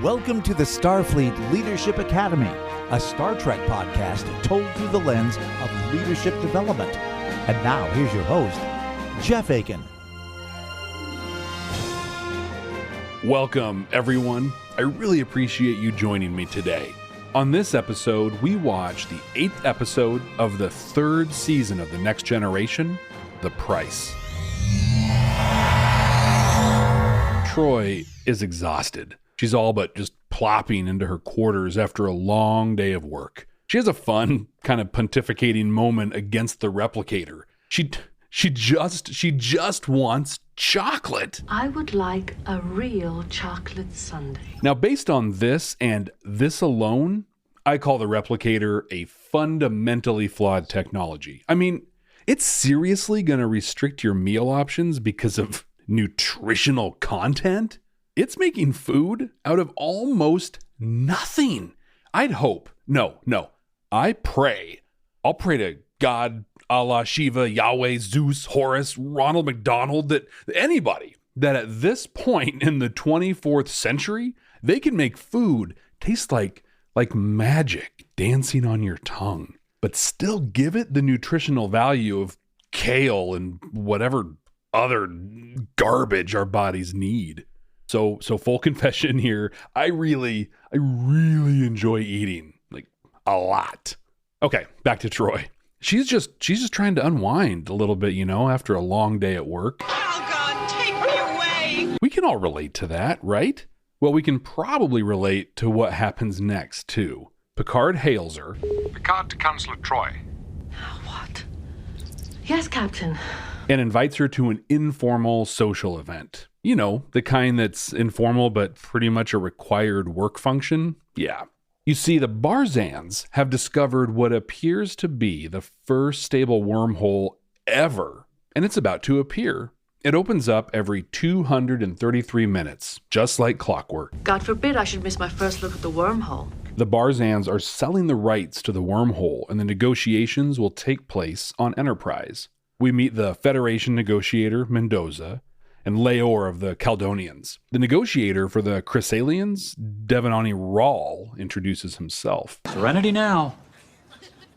Welcome to the Starfleet Leadership Academy, a Star Trek podcast told through the lens of leadership development. And now, here's your host, Jeff Akin. Welcome, everyone. I really appreciate you joining me today. On this episode, we watch the 8th episode of the 3rd season of The Next Generation, The Price. Troi is exhausted. She's all but just plopping into her quarters after a long day of work. She has a fun kind of pontificating moment against the replicator. She just wants chocolate. I would like a real chocolate sundae. Now, based on this and this alone, I call the replicator a fundamentally flawed technology. I mean, it's seriously going to restrict your meal options because of nutritional content? It's making food out of almost nothing. I'd hope. No. I pray. I'll pray to God, Allah, Shiva, Yahweh, Zeus, Horus, Ronald McDonald, that anybody that at this point in the 24th century, they can make food taste like magic dancing on your tongue, but still give it the nutritional value of kale and whatever other garbage our bodies need. So full confession here, I really enjoy eating, like a lot. Okay, back to Troi. She's just trying to unwind a little bit, after a long day at work. Oh God, take me away. We can all relate to that, right? Well, we can probably relate to what happens next, too. Picard hails her. Picard to Counselor Troi. What? Yes, Captain. And invites her to an informal social event. The kind that's informal but pretty much a required work function. Yeah. You see, the Barzans have discovered what appears to be the first stable wormhole ever, and it's about to appear. It opens up every 233 minutes, just like clockwork. God forbid I should miss my first look at the wormhole. The Barzans are selling the rights to the wormhole, and the negotiations will take place on Enterprise. We meet the Federation negotiator, Mendoza, and Leor of the Caledonians. The negotiator for the Chrysalians, Devanani Rawl, introduces himself. Serenity now,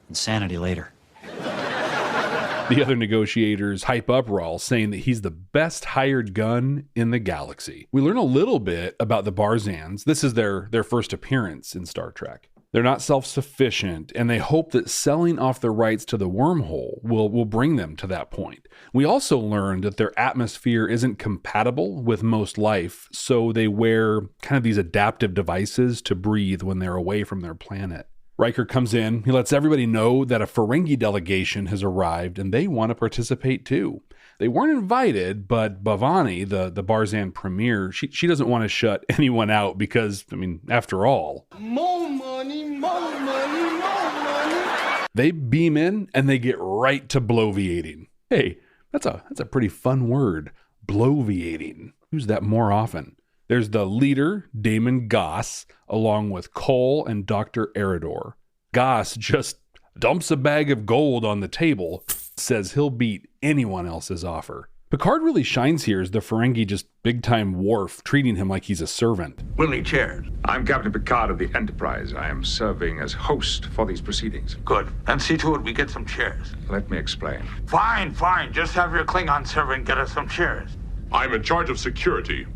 insanity later. The other negotiators hype up Rawl, saying that he's the best hired gun in the galaxy. We learn a little bit about the Barzans. This is their first appearance in Star Trek. They're not self-sufficient, and they hope that selling off the rights to the wormhole will bring them to that point. We also learned that their atmosphere isn't compatible with most life, so they wear kind of these adaptive devices to breathe when they're away from their planet. Riker comes in, he lets everybody know that a Ferengi delegation has arrived, and they want to participate too. They weren't invited, but Bhavani, the Barzan premier, she doesn't want to shut anyone out because, after all, More money, more money, more money. they beam in and they get right to bloviating. Hey, that's a pretty fun word, bloviating. Use that more often. There's the leader, Damon Goss, along with Cole and Dr. Eridor. Goss just dumps a bag of gold on the table, says he'll beat anyone else's offer. Picard really shines here as the Ferengi just big-time Worf, treating him like he's a servant. We'll need chairs. I'm Captain Picard of the Enterprise. I am serving as host for these proceedings. Good. Then see to it we get some chairs. Let me explain. Fine. Just have your Klingon servant get us some chairs. I'm in charge of security.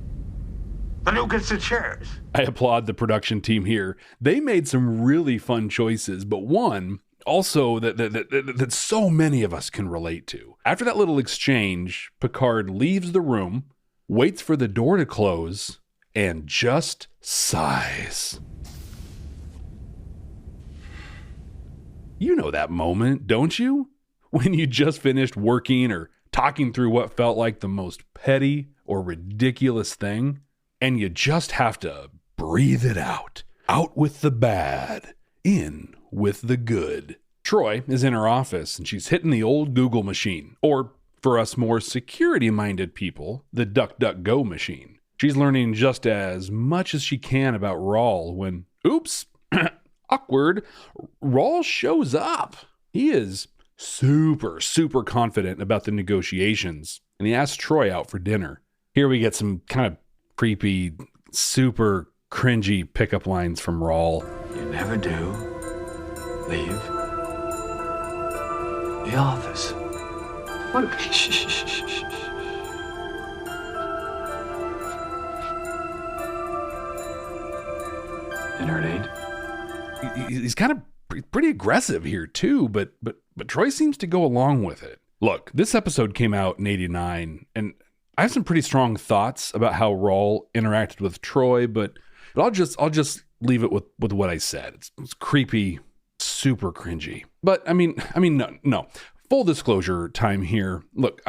Then who gets the chairs? I applaud the production team here. They made some really fun choices, but one also that so many of us can relate to. After that little exchange, Picard leaves the room, waits for the door to close, and just sighs. You know that moment, don't you? When you just finished working or talking through what felt like the most petty or ridiculous thing, and you just have to breathe it out. Out with the bad, in with the good. Troi is in her office and she's hitting the old Google machine, or for us more security-minded people, the DuckDuckGo machine. She's learning just as much as she can about Rawl when, oops, awkward, Rawl shows up. He is super confident about the negotiations, and he asks Troi out for dinner. Here we get some kind of creepy, super cringy pickup lines from Rawl. You never do leave the office. What? Shh. Dinner at 8? He's kind of pretty aggressive here too, but Troy seems to go along with it. Look, this episode came out in '89, and I have some pretty strong thoughts about how Rawl interacted with Troy, but I'll just leave it with what I said. It's creepy, super cringy. But I mean, no. Full disclosure time here. Look,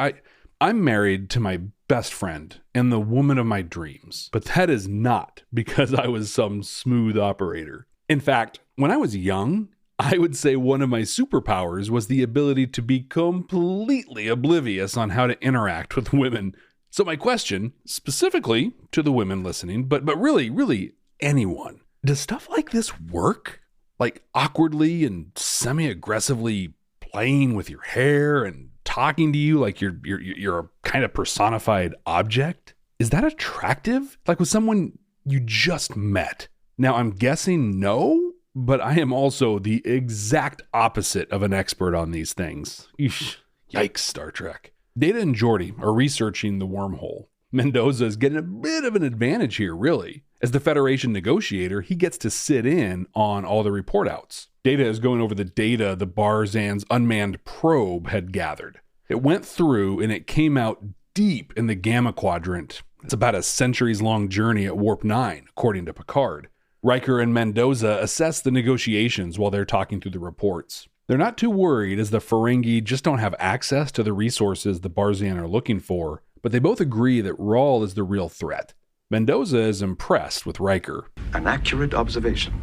I'm married to my best friend and the woman of my dreams, but that is not because I was some smooth operator. In fact, when I was young, I would say one of my superpowers was the ability to be completely oblivious on how to interact with women. So my question, specifically to the women listening, but really anyone, does stuff like this work? Like awkwardly and semi-aggressively playing with your hair and talking to you like you're a kind of personified object? Is that attractive? Like with someone you just met? Now I'm guessing no, but I am also the exact opposite of an expert on these things. Eesh, yikes, Star Trek. Data and Geordi are researching the wormhole. Mendoza is getting a bit of an advantage here, really. As the Federation negotiator, he gets to sit in on all the report outs. Data is going over the data the Barzan's unmanned probe had gathered. It went through and it came out deep in the Gamma Quadrant. It's about a centuries-long journey at Warp 9, according to Picard. Riker and Mendoza assess the negotiations while they're talking through the reports. They're not too worried as the Ferengi just don't have access to the resources the Barzan are looking for, but they both agree that Rawl is the real threat. Mendoza is impressed with Riker. An accurate observation.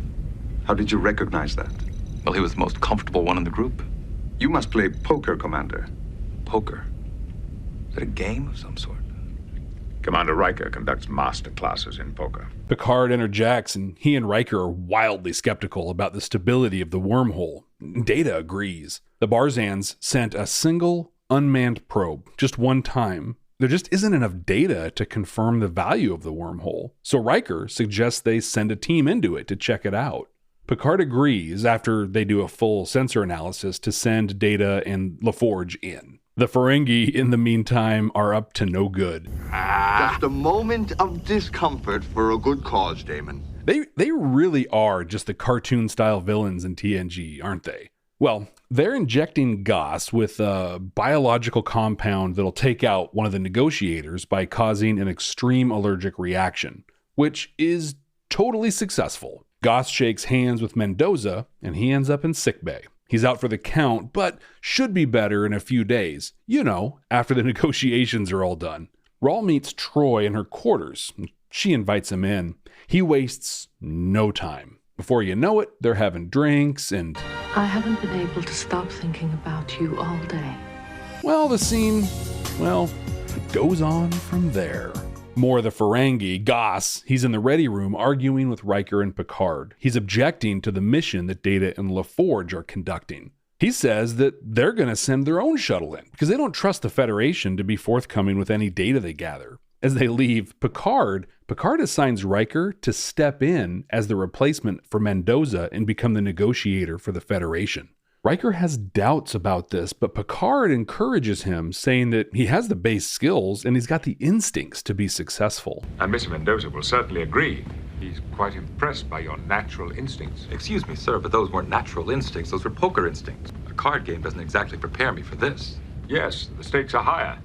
How did you recognize that? Well, he was the most comfortable one in the group. You must play poker, Commander. Poker? Is it a game of some sort? Commander Riker conducts master classes in poker. Picard interjects, and he and Riker are wildly skeptical about the stability of the wormhole. Data agrees. The Barzans sent a single unmanned probe just one time. There just isn't enough data to confirm the value of the wormhole. So Riker suggests they send a team into it to check it out. Picard agrees after they do a full sensor analysis to send Data and LaForge in. The Ferengi, in the meantime, are up to no good. Just a moment of discomfort for a good cause, Damon. They really are just the cartoon-style villains in TNG, aren't they? Well, they're injecting Goss with a biological compound that'll take out one of the negotiators by causing an extreme allergic reaction, which is totally successful. Goss shakes hands with Mendoza, and he ends up in sickbay. He's out for the count, but should be better in a few days. You know, after the negotiations are all done. Rawl meets Troy in her quarters. She invites him in. He wastes no time. Before you know it, they're having drinks and... I haven't been able to stop thinking about you all day. Well, the scene, it goes on from there. More of the Ferengi, Goss, he's in the ready room arguing with Riker and Picard. He's objecting to the mission that Data and LaForge are conducting. He says that they're going to send their own shuttle in because they don't trust the Federation to be forthcoming with any data they gather. As they leave, Picard assigns Riker to step in as the replacement for Mendoza and become the negotiator for the Federation. Riker has doubts about this, but Picard encourages him, saying that he has the base skills and he's got the instincts to be successful. And Mr. Mendoza will certainly agree. He's quite impressed by your natural instincts. Excuse me, sir, but those weren't natural instincts. Those were poker instincts. A card game doesn't exactly prepare me for this. Yes, the stakes are higher.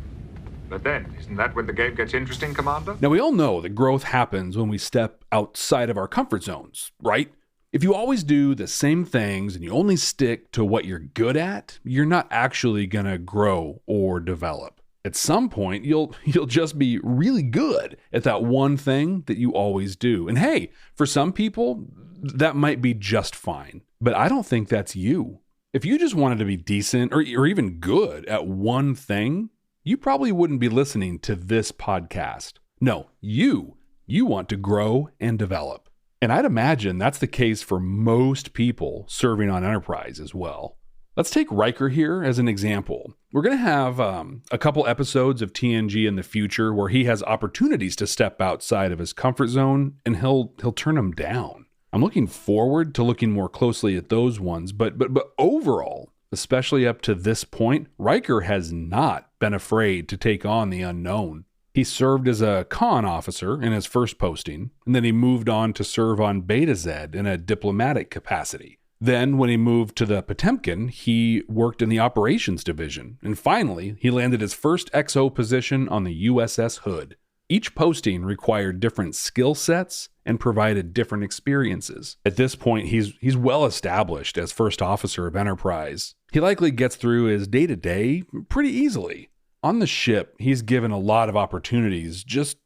But then, isn't that when the game gets interesting, Commander? Now, we all know that growth happens when we step outside of our comfort zones, right? If you always do the same things and you only stick to what you're good at, you're not actually going to grow or develop. At some point, you'll just be really good at that one thing that you always do. And hey, for some people, that might be just fine. But I don't think that's you. If you just wanted to be decent or even good at one thing, you probably wouldn't be listening to this podcast. No, you want to grow and develop. And I'd imagine that's the case for most people serving on Enterprise as well. Let's take Riker here as an example. We're going to have a couple episodes of TNG in the future where he has opportunities to step outside of his comfort zone, and he'll turn them down. I'm looking forward to looking more closely at those ones, but overall, especially up to this point, Riker has not been afraid to take on the unknown. He served as a con officer in his first posting, and then he moved on to serve on Beta Z in a diplomatic capacity. Then, when he moved to the Potemkin, he worked in the operations division, and finally, he landed his first XO position on the USS Hood. Each posting required different skill sets and provided different experiences. At this point, he's well established as first officer of Enterprise. He likely gets through his day-to-day pretty easily. On the ship, he's given a lot of opportunities just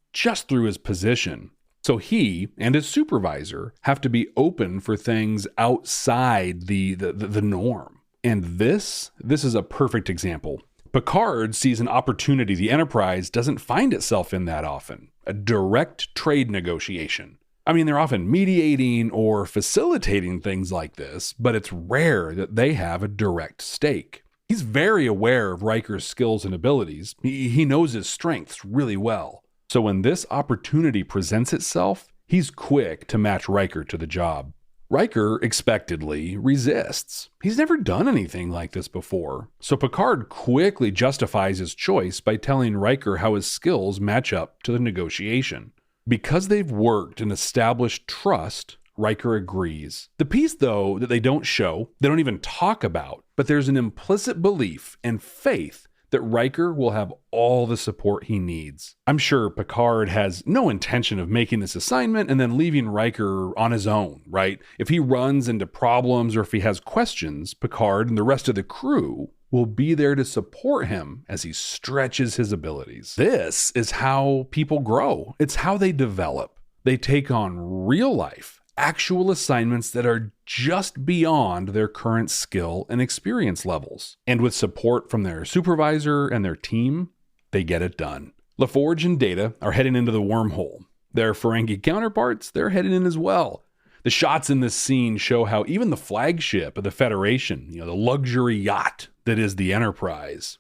through his position. So he and his supervisor have to be open for things outside the norm. And this is a perfect example. Picard sees an opportunity the Enterprise doesn't find itself in that often, a direct trade negotiation. I mean, they're often mediating or facilitating things like this, but it's rare that they have a direct stake. He's very aware of Riker's skills and abilities. He knows his strengths really well. So when this opportunity presents itself, he's quick to match Riker to the job. Riker expectedly resists. He's never done anything like this before. So Picard quickly justifies his choice by telling Riker how his skills match up to the negotiation. Because they've worked and established trust, Riker agrees. The piece, though, that they don't show, they don't even talk about, but there's an implicit belief and faith that Riker will have all the support he needs. I'm sure Picard has no intention of making this assignment and then leaving Riker on his own, right? If he runs into problems or if he has questions, Picard and the rest of the crew will be there to support him as he stretches his abilities. This is how people grow. It's how they develop. They take on real life, actual assignments that are just beyond their current skill and experience levels. And with support from their supervisor and their team, they get it done. LaForge and Data are heading into the wormhole. Their Ferengi counterparts, they're heading in as well. The shots in this scene show how even the flagship of the Federation, the luxury yacht that is the Enterprise,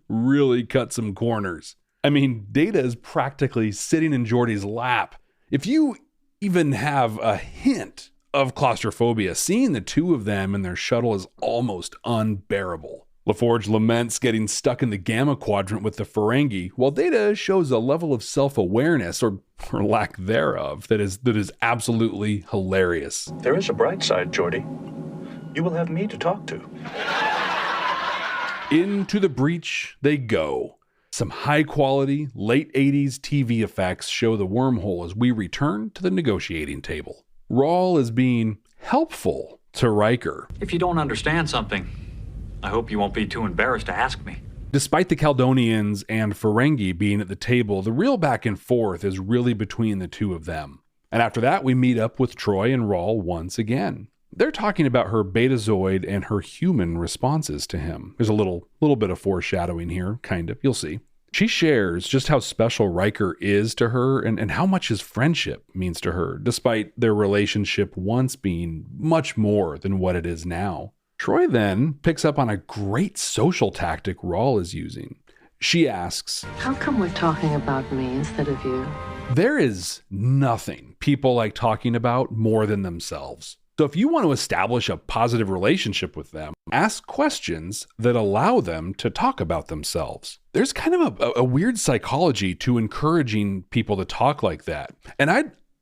really cut some corners. I mean, Data is practically sitting in Geordi's lap. If you even have a hint of claustrophobia, seeing the two of them in their shuttle is almost unbearable. LaForge laments getting stuck in the Gamma Quadrant with the Ferengi, while Data shows a level of self-awareness, or lack thereof, that is absolutely hilarious. There is a bright side, Geordi. You will have me to talk to. Into the breach they go. Some high-quality, late 80s TV effects show the wormhole as we return to the negotiating table. Rawl is being helpful to Riker. If you don't understand something, I hope you won't be too embarrassed to ask me. Despite the Caledonians and Ferengi being at the table, the real back and forth is really between the two of them. And after that, we meet up with Troi and Rawl once again. They're talking about her Betazoid and her human responses to him. There's a little bit of foreshadowing here, kind of. You'll see. She shares just how special Riker is to her and how much his friendship means to her, despite their relationship once being much more than what it is now. Troi then picks up on a great social tactic Rawl is using. She asks, "How come we're talking about me instead of you?" There is nothing people like talking about more than themselves. So if you want to establish a positive relationship with them, ask questions that allow them to talk about themselves. There's kind of a weird psychology to encouraging people to talk like that. And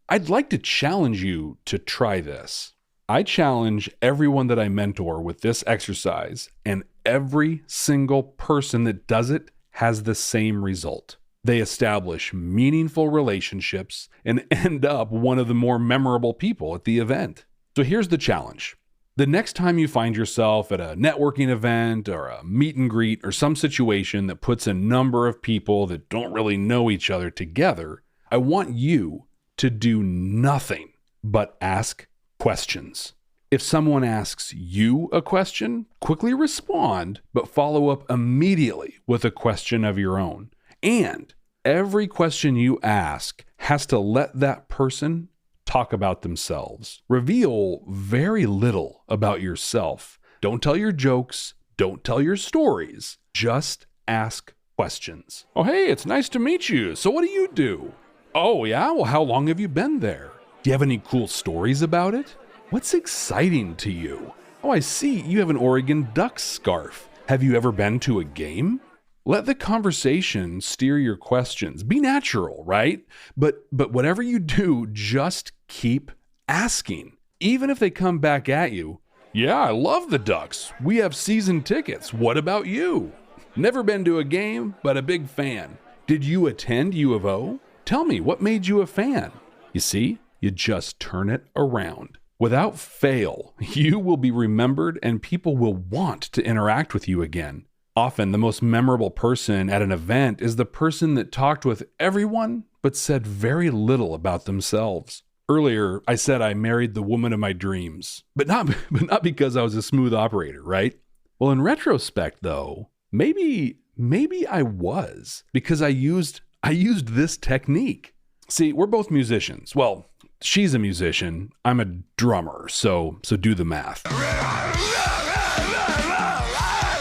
I'd like to challenge you to try this. I challenge everyone that I mentor with this exercise, and every single person that does it has the same result. They establish meaningful relationships and end up one of the more memorable people at the event. So here's the challenge. The next time you find yourself at a networking event or a meet and greet or some situation that puts a number of people that don't really know each other together, I want you to do nothing but ask questions. If someone asks you a question, quickly respond, but follow up immediately with a question of your own. And every question you ask has to let that person talk about themselves. Reveal very little about yourself. Don't tell your jokes. Don't tell your stories. Just ask questions. Oh, hey, it's nice to meet you. So what do you do? Oh, yeah? Well, how long have you been there? Do you have any cool stories about it? What's exciting to you? Oh, I see you have an Oregon Ducks scarf. Have you ever been to a game? Let the conversation steer your questions. Be natural, right? But whatever you do, just keep asking. Even if they come back at you, yeah, I love the Ducks. We have season tickets. What about you? Never been to a game, but a big fan. Did you attend U of O? Tell me, what made you a fan? You see, you just turn it around. Without fail, you will be remembered and people will want to interact with you again. Often, the most memorable person at an event is the person that talked with everyone but said very little about themselves. Earlier, I said I married the woman of my dreams, but not because I was a smooth operator, right? Well, in retrospect, though, maybe I was, because I used this technique. See, we're both musicians. Well, she's a musician. I'm a drummer, so do the math.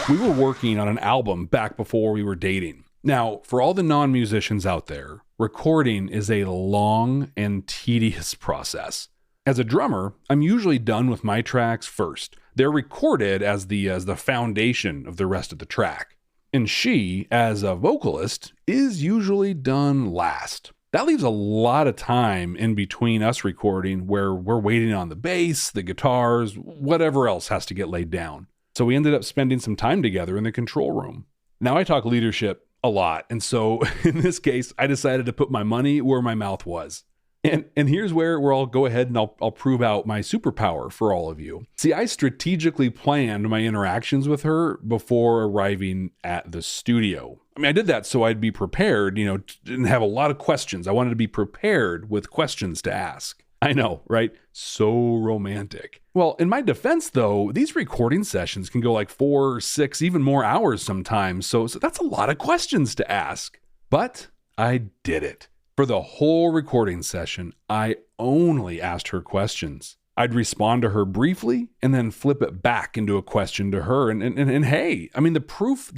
We were working on an album back before we were dating. Now, for all the non-musicians out there, recording is a long and tedious process. As a drummer, I'm usually done with my tracks first. They're recorded as the foundation of the rest of the track. And she, as a vocalist, is usually done last. That leaves a lot of time in between us recording where we're waiting on the bass, the guitars, whatever else has to get laid down. So we ended up spending some time together in the control room. Now I talk leadership a lot, and so in this case, I decided to put my money where my mouth was. And here's where I'll go ahead and I'll prove out my superpower for all of you. See, I strategically planned my interactions with her before arriving at the studio. I mean, I did that so I'd be prepared, and have a lot of questions. I wanted to be prepared with questions to ask. I know, right? So romantic. Well, in my defense, though, these recording sessions can go like 4, 6, even more hours sometimes. So that's a lot of questions to ask. But I did it. For the whole recording session, I only asked her questions. I'd respond to her briefly and then flip it back into a question to her. And hey, I mean, the proof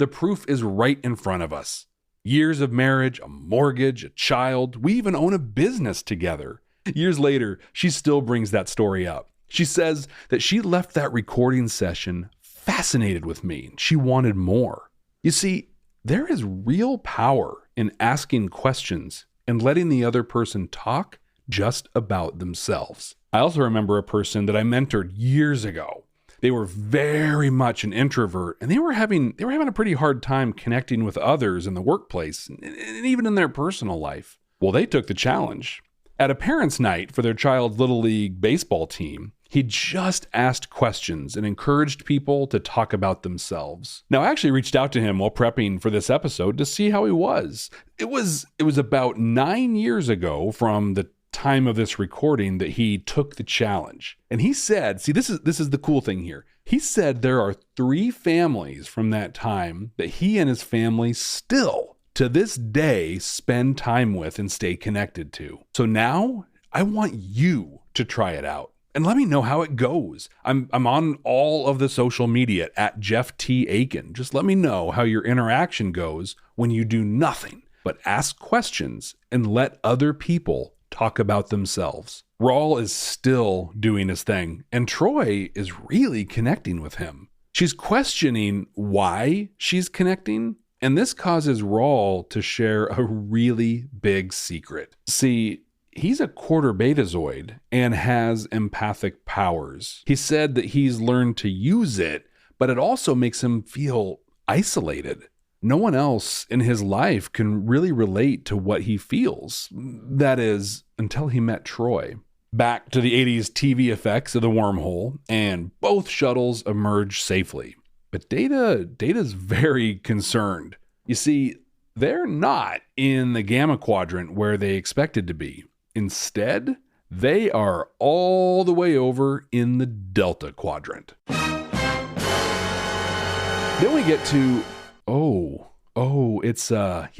is right in front of us. Years of marriage, a mortgage, a child. We even own a business together. Years later, she still brings that story up. She says that she left that recording session fascinated with me. She wanted more. You see, there is real power in asking questions and letting the other person talk just about themselves. I also remember a person that I mentored years ago. They were very much an introvert, and they were having a pretty hard time connecting with others in the workplace and even in their personal life. Well, they took the challenge. At a parents' night for their child's Little League baseball team, he just asked questions and encouraged people to talk about themselves. Now, I actually reached out to him while prepping for this episode to see how he was. It was about 9 years ago from the time of this recording that he took the challenge. And he said, see, this is the cool thing here. He said there are 3 families from that time that he and his family still to this day spend time with and stay connected to. So now I want you to try it out and let me know how it goes. I'm on all of the social media at Jeff T. Akin. Just let me know how your interaction goes when you do nothing but ask questions and let other people talk about themselves. Raul is still doing his thing, and Troy is really connecting with him. She's questioning why she's connecting, and this causes Raul to share a really big secret. See, he's a quarter betazoid and has empathic powers. He said that he's learned to use it, but it also makes him feel isolated. No one else in his life can really relate to what he feels. That is, until he met Troy. Back to the 80s TV effects of the wormhole, and both shuttles emerge safely. But Data's very concerned. You see, they're not in the Gamma Quadrant where they expected to be. Instead, they are all the way over in the Delta Quadrant. Then we get to,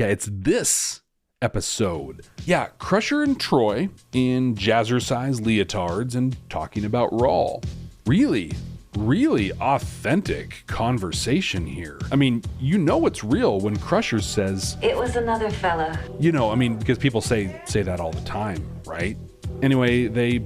it's this episode. Yeah, Crusher and Troy in jazzercise leotards and talking about Raul. Really, really authentic conversation here. I mean, you know it's real when Crusher says, It was another fella. Because people say that all the time, right? Anyway, they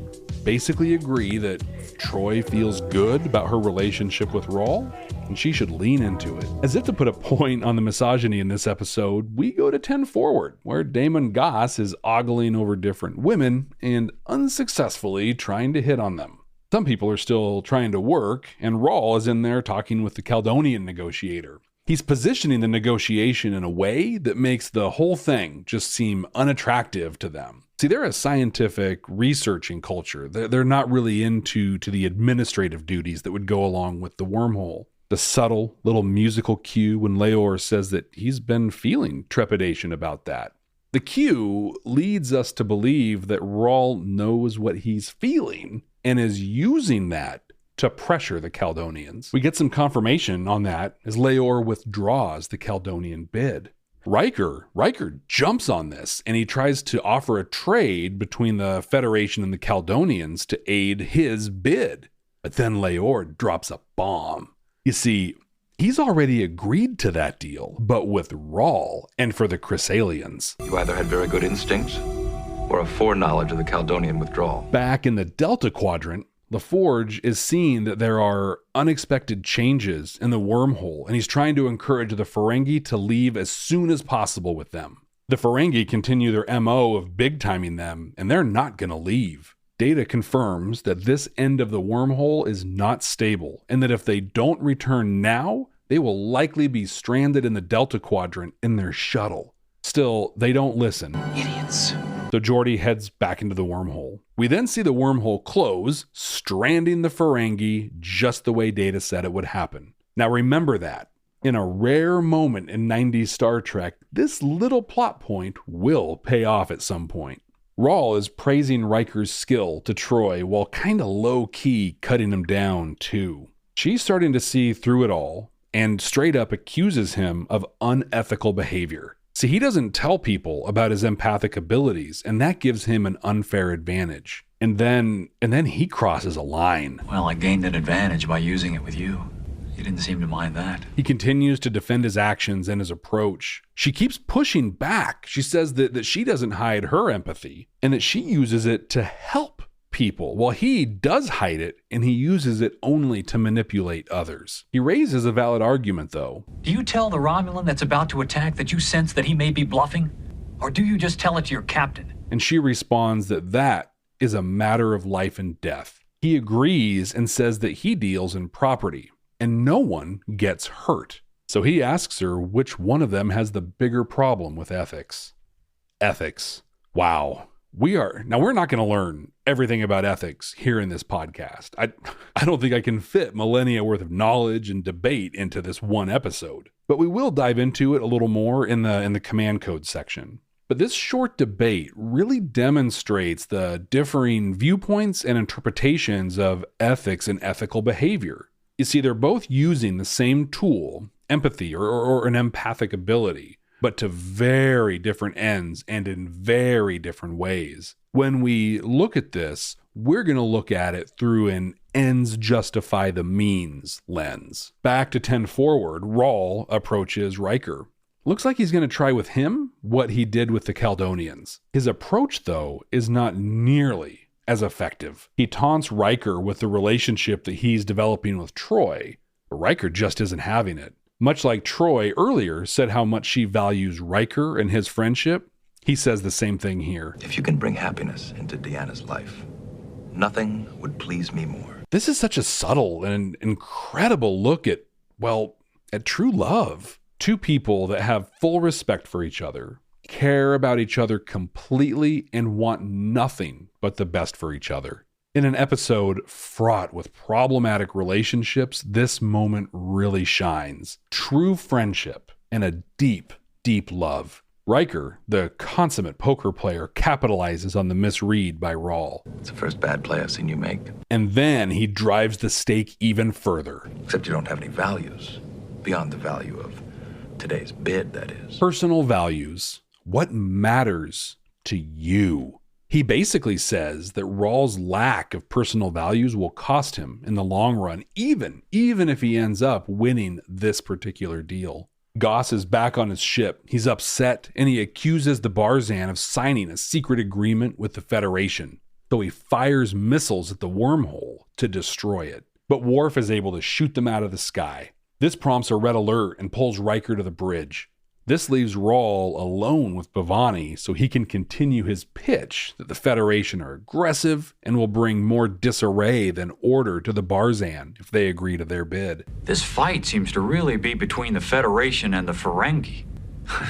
basically agree that Troi feels good about her relationship with Rawl, and she should lean into it. As if to put a point on the misogyny in this episode, we go to 10 forward, where Damon Goss is ogling over different women and unsuccessfully trying to hit on them. Some people are still trying to work, and Rawl is in there talking with the Caledonian negotiator. He's positioning the negotiation in a way that makes the whole thing just seem unattractive to them. See, they're a scientific researching culture. They're not really into the administrative duties that would go along with the wormhole. The subtle little musical cue when Leor says that he's been feeling trepidation about that. The cue leads us to believe that Rawl knows what he's feeling and is using that to pressure the Caledonians. We get some confirmation on that as Leor withdraws the Caledonian bid. Riker jumps on this, and he tries to offer a trade between the Federation and the Caledonians to aid his bid. But then Leor drops a bomb. You see, he's already agreed to that deal, but with Rawl and for the Chrysalians. You either had very good instincts or a foreknowledge of the Caledonian withdrawal. Back in the Delta Quadrant, LaForge is seeing that there are unexpected changes in the wormhole, and he's trying to encourage the Ferengi to leave as soon as possible with them. The Ferengi continue their MO of big-timing them, and they're not going to leave. Data confirms that this end of the wormhole is not stable, and that if they don't return now, they will likely be stranded in the Delta Quadrant in their shuttle. Still, they don't listen. Idiots. So Geordi heads back into the wormhole. We then see the wormhole close, stranding the Ferengi just the way Data said it would happen. Now remember that. In a rare moment in 90s Star Trek, this little plot point will pay off at some point. Rawl is praising Riker's skill to Troi while kinda low-key cutting him down too. She's starting to see through it all and straight up accuses him of unethical behavior. See, he doesn't tell people about his empathic abilities, and that gives him an unfair advantage. And then he crosses a line. Well, I gained an advantage by using it with you. You didn't seem to mind that. He continues to defend his actions and his approach. She keeps pushing back. She says that she doesn't hide her empathy, and that she uses it to help people, while he does hide it, and he uses it only to manipulate others. He raises a valid argument, though. Do you tell the Romulan that's about to attack that you sense that he may be bluffing? Or do you just tell it to your captain? And she responds that is a matter of life and death. He agrees and says that he deals in property, and no one gets hurt. So he asks her which one of them has the bigger problem with ethics. Ethics. Wow. We're not going to learn everything about ethics here in this podcast. I don't think I can fit millennia worth of knowledge and debate into this one episode, but we will dive into it a little more in the command code section. But this short debate really demonstrates the differing viewpoints and interpretations of ethics and ethical behavior. You see, they're both using the same tool, empathy or an empathic ability, but to very different ends and in very different ways. When we look at this, we're going to look at it through an ends justify the means lens. Back to 10 forward, Rawl approaches Riker. Looks like he's going to try with him what he did with the Caledonians. His approach, though, is not nearly as effective. He taunts Riker with the relationship that he's developing with Troi, but Riker just isn't having it. Much like Troi earlier said how much she values Riker and his friendship, he says the same thing here. If you can bring happiness into Deanna's life, nothing would please me more. This is such a subtle and incredible look at true love. Two people that have full respect for each other, care about each other completely, and want nothing but the best for each other. In an episode fraught with problematic relationships, this moment really shines. True friendship and a deep, deep love. Riker, the consummate poker player, capitalizes on the misread by Rawl. It's the first bad play I've seen you make. And then he drives the stake even further. Except you don't have any values, beyond the value of today's bid, that is. Personal values. What matters to you? He basically says that Rawl's lack of personal values will cost him in the long run, even if he ends up winning this particular deal. Goss is back on his ship. He's upset, and he accuses the Barzan of signing a secret agreement with the Federation. So he fires missiles at the wormhole to destroy it. But Worf is able to shoot them out of the sky. This prompts a red alert and pulls Riker to the bridge. This leaves Rawl alone with Bhavani so he can continue his pitch that the Federation are aggressive and will bring more disarray than order to the Barzan if they agree to their bid. This fight seems to really be between the Federation and the Ferengi.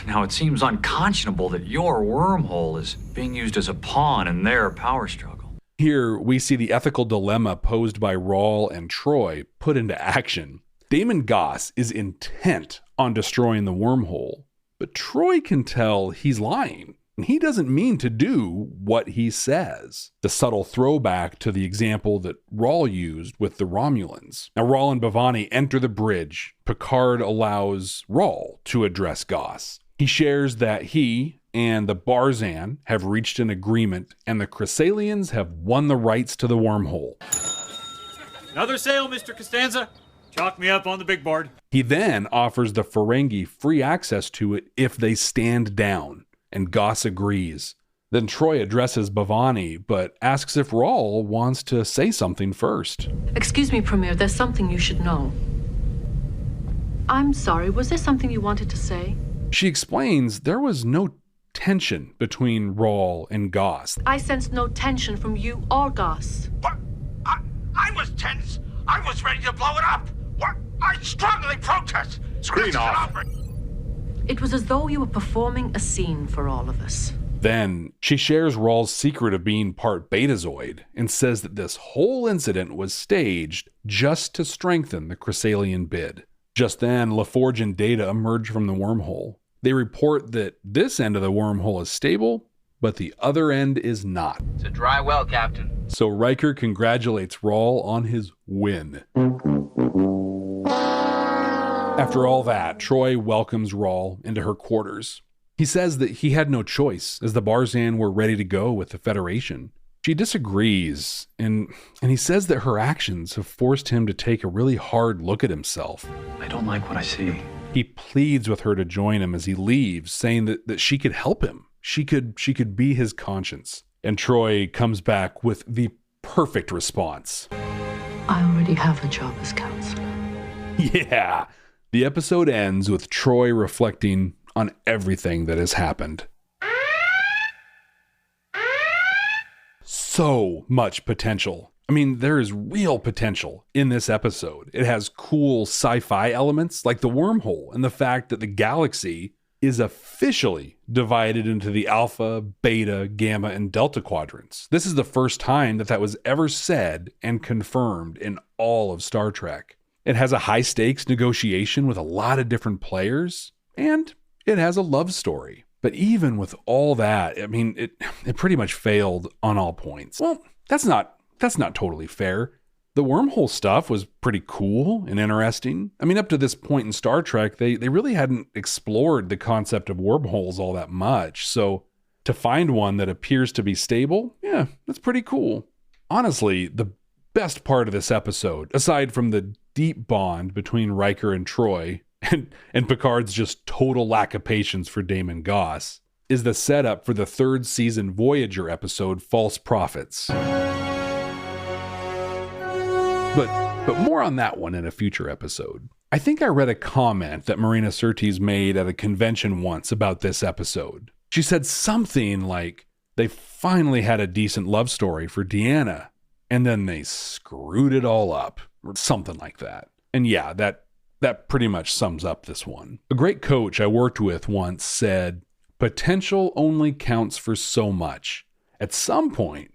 Now, it seems unconscionable that your wormhole is being used as a pawn in their power struggle. Here, we see the ethical dilemma posed by Rawl and Troi put into action. Damon Goss is intent on destroying the wormhole, but Troi can tell he's lying, and he doesn't mean to do what he says. The subtle throwback to the example that Rawl used with the Romulans. Now, Rawl and Bhavani enter the bridge. Picard allows Rawl to address Goss. He shares that he and the Barzan have reached an agreement, and the Chrysalians have won the rights to the wormhole. Another sale, Mr. Costanza. Chalk me up on the big board. He then offers the Ferengi free access to it if they stand down, and Goss agrees. Then Troi addresses Bhavani, but asks if Rawl wants to say something first. Excuse me, Premier, there's something you should know. I'm sorry, was there something you wanted to say? She explains there was no tension between Rawl and Goss. I sensed no tension from you or Goss. What? I was tense. I was ready to blow it up. What? I strongly protest. Screen off. It was as though you were performing a scene for all of us. Then she shares Rawl's secret of being part Betazoid and says that this whole incident was staged just to strengthen the Chrysalian bid. Just then, LaForge and Data emerge from the wormhole. They report that this end of the wormhole is stable, but the other end is not. It's a dry well, Captain. So Riker congratulates Rawl on his win. After all that, Troi welcomes Rawl into her quarters. He says that he had no choice, as the Barzan were ready to go with the Federation. She disagrees, and he says that her actions have forced him to take a really hard look at himself. I don't like what I see. He pleads with her to join him as he leaves, saying that she could help him. She could be his conscience. And Troi comes back with the perfect response. I already have a job as counselor. Yeah. The episode ends with Troi reflecting on everything that has happened. So much potential. I mean, there is real potential in this episode. It has cool sci-fi elements like the wormhole and the fact that the galaxy is officially divided into the alpha, beta, gamma, and delta quadrants. This is the first time that was ever said and confirmed in all of Star Trek. It has a high-stakes negotiation with a lot of different players, and it has a love story. But even with all that, I mean, it pretty much failed on all points. Well, that's not totally fair. The wormhole stuff was pretty cool and interesting. I mean, up to this point in Star Trek, they really hadn't explored the concept of wormholes all that much. So to find one that appears to be stable, yeah, that's pretty cool. Honestly, the best part of this episode, aside from the deep bond between Riker and Troi, and Picard's just total lack of patience for Damon Goss, is the setup for the third season Voyager episode, False Prophets. But more on that one in a future episode. I think I read a comment that Marina Sirtis made at a convention once about this episode. She said something like, they finally had a decent love story for Deanna, and then they screwed it all up, or something like that. And yeah, that pretty much sums up this one. A great coach I worked with once said, potential only counts for so much. At some point,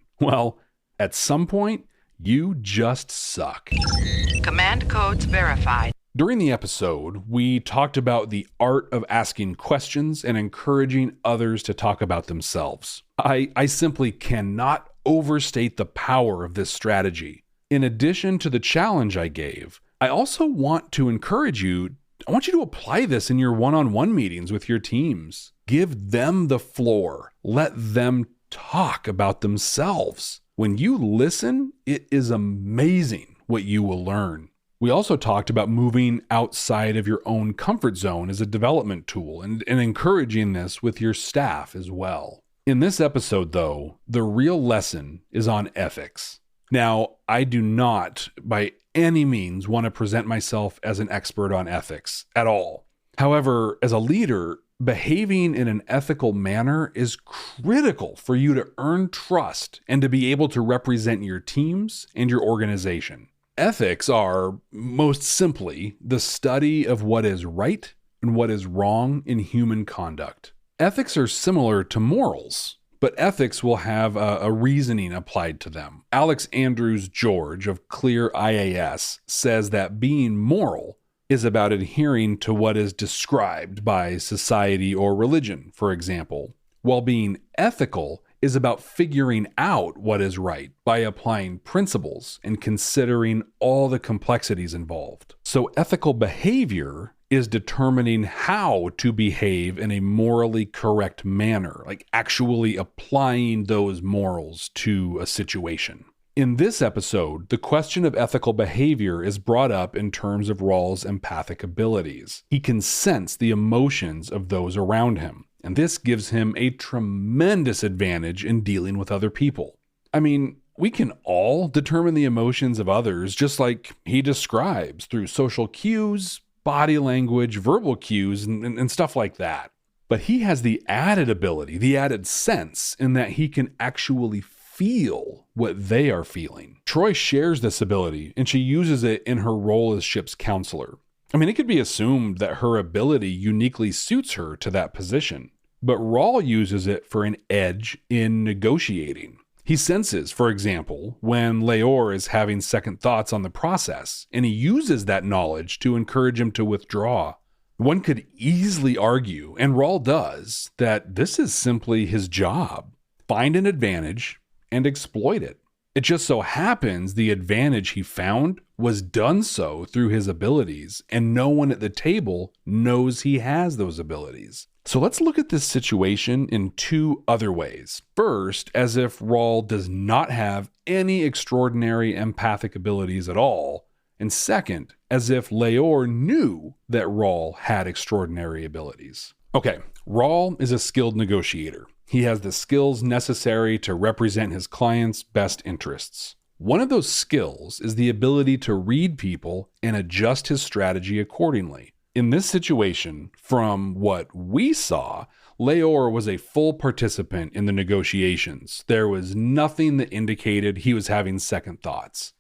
you just suck. Command codes verified. During the episode, we talked about the art of asking questions and encouraging others to talk about themselves. I simply cannot overstate the power of this strategy. In addition to the challenge I gave, I also want to encourage you. I want you to apply this in your one-on-one meetings with your teams. Give them the floor. Let them talk about themselves. When you listen, it is amazing what you will learn. We also talked about moving outside of your own comfort zone as a development tool and encouraging this with your staff as well. In this episode, though, the real lesson is on ethics. Now, I do not by any means want to present myself as an expert on ethics at all. However, as a leader, behaving in an ethical manner is critical for you to earn trust and to be able to represent your teams and your organization. Ethics are, most simply, the study of what is right and what is wrong in human conduct. Ethics are similar to morals, but ethics will have a reasoning applied to them. Alex Andrews George of Clear IAS says that being moral is about adhering to what is described by society or religion, for example, while being ethical is about figuring out what is right by applying principles and considering all the complexities involved. So ethical behavior is determining how to behave in a morally correct manner, like actually applying those morals to a situation. In this episode, the question of ethical behavior is brought up in terms of Rawls' empathic abilities. He can sense the emotions of those around him, and this gives him a tremendous advantage in dealing with other people. I mean, we can all determine the emotions of others just like he describes through social cues, body language, verbal cues, and stuff like that. But he has the added ability, the added sense, in that he can actually feel what they are feeling. Troy shares this ability, and she uses it in her role as ship's counselor. I mean, it could be assumed that her ability uniquely suits her to that position, but Rawl uses it for an edge in negotiating. He senses, for example, when Leor is having second thoughts on the process, and he uses that knowledge to encourage him to withdraw. One could easily argue, and Rawl does, that this is simply his job. Find an advantage and exploit it. It just so happens the advantage he found was done so through his abilities, and no one at the table knows he has those abilities. So let's look at this situation in two other ways. First, as if Rawl does not have any extraordinary empathic abilities at all, and second, as if Leor knew that Rawl had extraordinary abilities. Okay, Rawl is a skilled negotiator. He has the skills necessary to represent his client's best interests. One of those skills is the ability to read people and adjust his strategy accordingly. In this situation, from what we saw, Leor was a full participant in the negotiations. There was nothing that indicated he was having second thoughts.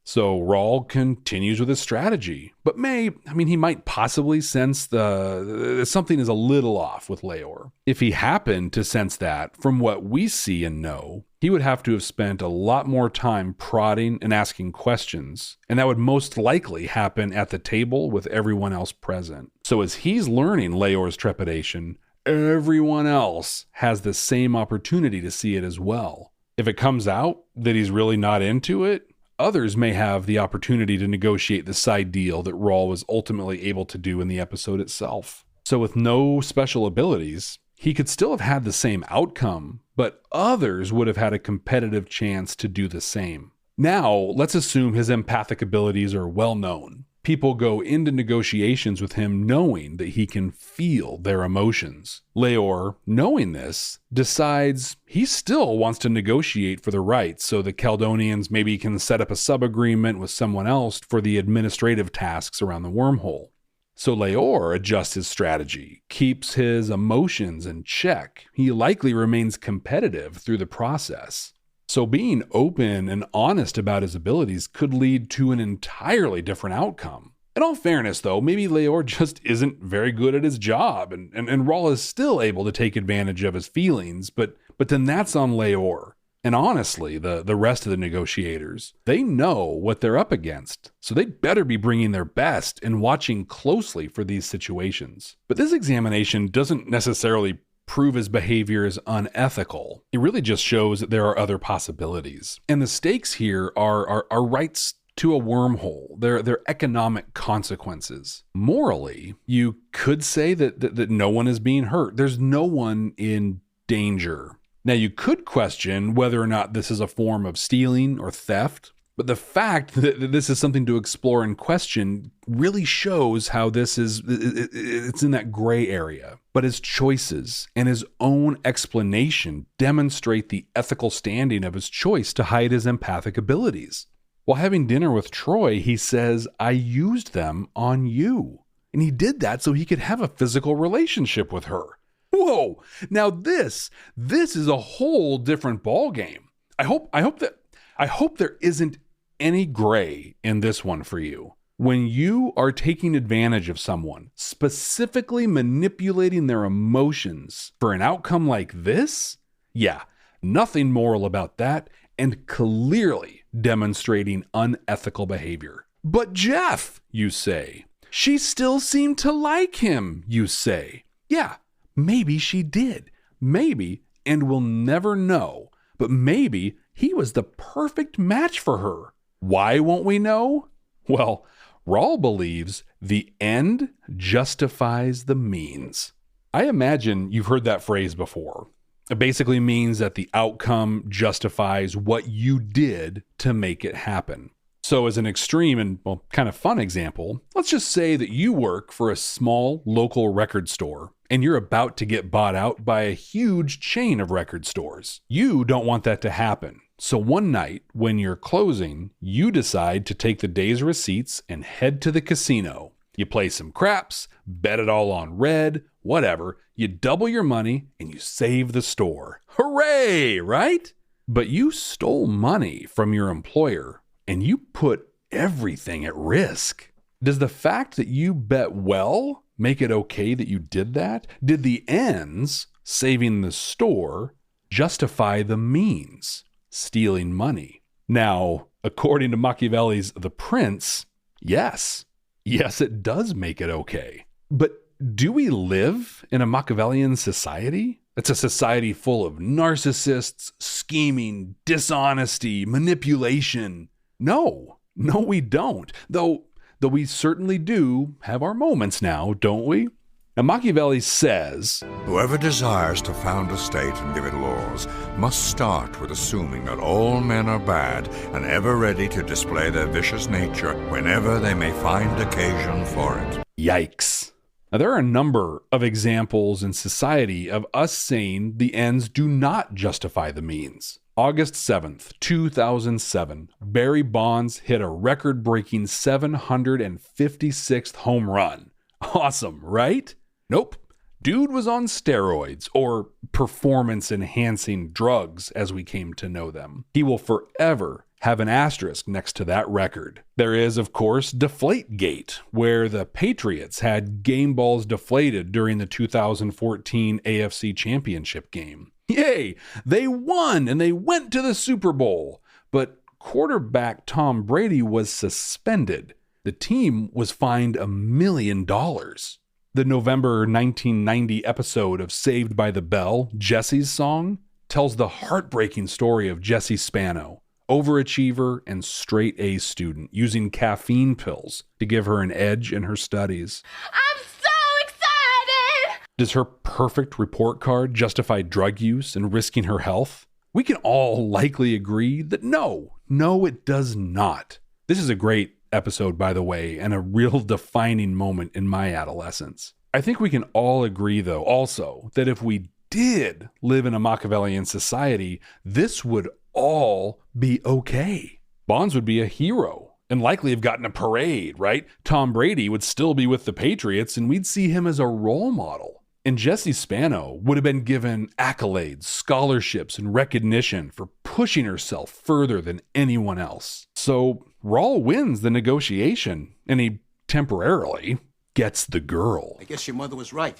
So Rawl continues with his strategy, but he might possibly sense something is a little off with Leor. If he happened to sense that, from what we see and know, he would have to have spent a lot more time prodding and asking questions, and that would most likely happen at the table with everyone else present. So as he's learning Leor's trepidation, everyone else has the same opportunity to see it as well. If it comes out that he's really not into it, others may have the opportunity to negotiate the side deal that Rawl was ultimately able to do in the episode itself. So with no special abilities, he could still have had the same outcome, but others would have had a competitive chance to do the same. Now, let's assume his empathic abilities are well known. People go into negotiations with him knowing that he can feel their emotions. Leor, knowing this, decides he still wants to negotiate for the rights so the Caledonians maybe can set up a sub-agreement with someone else for the administrative tasks around the wormhole. So Leor adjusts his strategy, keeps his emotions in check. He likely remains competitive through the process. So being open and honest about his abilities could lead to an entirely different outcome. In all fairness, though, maybe Leor just isn't very good at his job, and Rawl is still able to take advantage of his feelings, but then that's on Leor. And honestly, the rest of the negotiators, they know what they're up against, so they'd better be bringing their best and watching closely for these situations. But this examination doesn't necessarily prove his behavior is unethical. It really just shows that there are other possibilities. And the stakes here are rights to a wormhole, their economic consequences. Morally, you could say that no one is being hurt. There's no one in danger. Now, you could question whether or not this is a form of stealing or theft, but the fact that this is something to explore and question really shows how it's in that gray area. But his choices and his own explanation demonstrate the ethical standing of his choice to hide his empathic abilities. While having dinner with Troy, he says, "I used them on you." And he did that so he could have a physical relationship with her. Whoa! Now this is a whole different ballgame. I hope there isn't any gray in this one for you. When you are taking advantage of someone, specifically manipulating their emotions for an outcome like this, yeah, nothing moral about that, and clearly demonstrating unethical behavior. But Jeff, you say, she still seemed to like him, you say. Yeah, maybe she did. Maybe, and we'll never know, but maybe he was the perfect match for her. Why won't we know? Well, Raul believes the end justifies the means. I imagine you've heard that phrase before. It basically means that the outcome justifies what you did to make it happen. So as an extreme and, well, kind of fun example, let's just say that you work for a small local record store and you're about to get bought out by a huge chain of record stores. You don't want that to happen. So one night when you're closing, you decide to take the day's receipts and head to the casino. You play some craps, bet it all on red, whatever. You double your money and you save the store. Hooray, right? But you stole money from your employer and you put everything at risk. Does the fact that you bet well make it okay that you did that? Did the ends, saving the store, justify the means, stealing money? Now, according to Machiavelli's The Prince, yes. Yes, it does make it okay. But do we live in a Machiavellian society? It's a society full of narcissists, scheming, dishonesty, manipulation. No, we don't. Though we certainly do have our moments now, don't we? Now, Machiavelli says, "Whoever desires to found a state and give it laws must start with assuming that all men are bad and ever ready to display their vicious nature whenever they may find occasion for it." Yikes. Now, there are a number of examples in society of us saying the ends do not justify the means. August 7th, 2007, Barry Bonds hit a record-breaking 756th home run. Awesome, right? Nope. Dude was on steroids, or performance-enhancing drugs as we came to know them. He will forever have an asterisk next to that record. There is, of course, Deflategate, where the Patriots had game balls deflated during the 2014 AFC Championship game. Yay! They won and they went to the Super Bowl. But quarterback Tom Brady was suspended. The team was fined $1 million. The November 1990 episode of Saved by the Bell, Jesse's Song, tells the heartbreaking story of Jesse Spano, overachiever and straight A student, using caffeine pills to give her an edge in her studies. I'm so excited! Does her perfect report card justify drug use and risking her health? We can all likely agree that no, it does not. This is a great episode, by the way, and a real defining moment in my adolescence. I think we can all agree, though, also, that if we did live in a Machiavellian society, this would all be okay. Bonds would be a hero and likely have gotten a parade, right? Tom Brady would still be with the Patriots and we'd see him as a role model. And Jessie Spano would have been given accolades, scholarships, and recognition for pushing herself further than anyone else. So Raul wins the negotiation and he temporarily gets the girl. I guess your mother was right.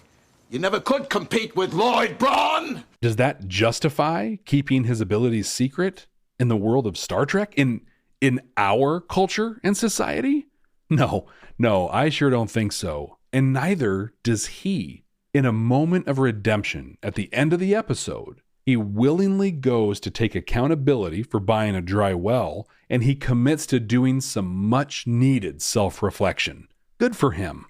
You never could compete with Lloyd Braun! Does that justify keeping his abilities secret in the world of Star Trek? In our culture and society? No, I sure don't think so. And neither does he. In a moment of redemption at the end of the episode, he willingly goes to take accountability for buying a dry well, and he commits to doing some much needed self-reflection. Good for him.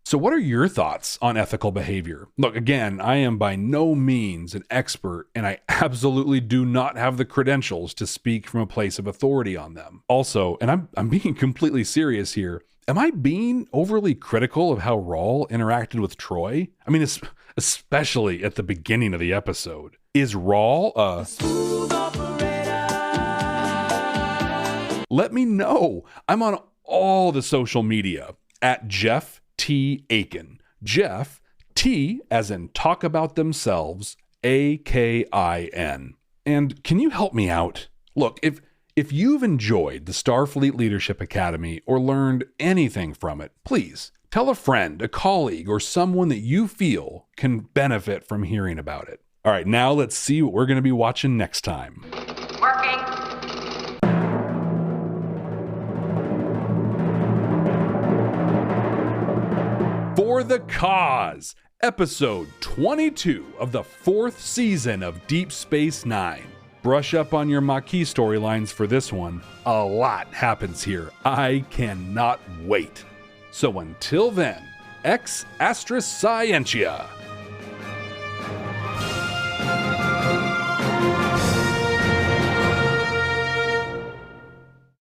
So what are your thoughts on ethical behavior? Look, again, I am by no means an expert, and I absolutely do not have the credentials to speak from a place of authority on them. Also, and I'm being completely serious here, am I being overly critical of how Rawl interacted with Troy? I mean, especially at the beginning of the episode. Is Rawl a smooth operator? Let me know. I'm on all the social media at Jeff T. Akin. Jeff, T as in talk about themselves, Akin. And can you help me out? Look, if you've enjoyed the Starfleet Leadership Academy or learned anything from it, please tell a friend, a colleague, or someone that you feel can benefit from hearing about it. All right, now let's see what we're going to be watching next time. Working. For the Cause, episode 22 of the 4th season of Deep Space Nine. Brush up on your Maquis storylines for this one. A lot happens here. I cannot wait. So until then, ex astra scientia.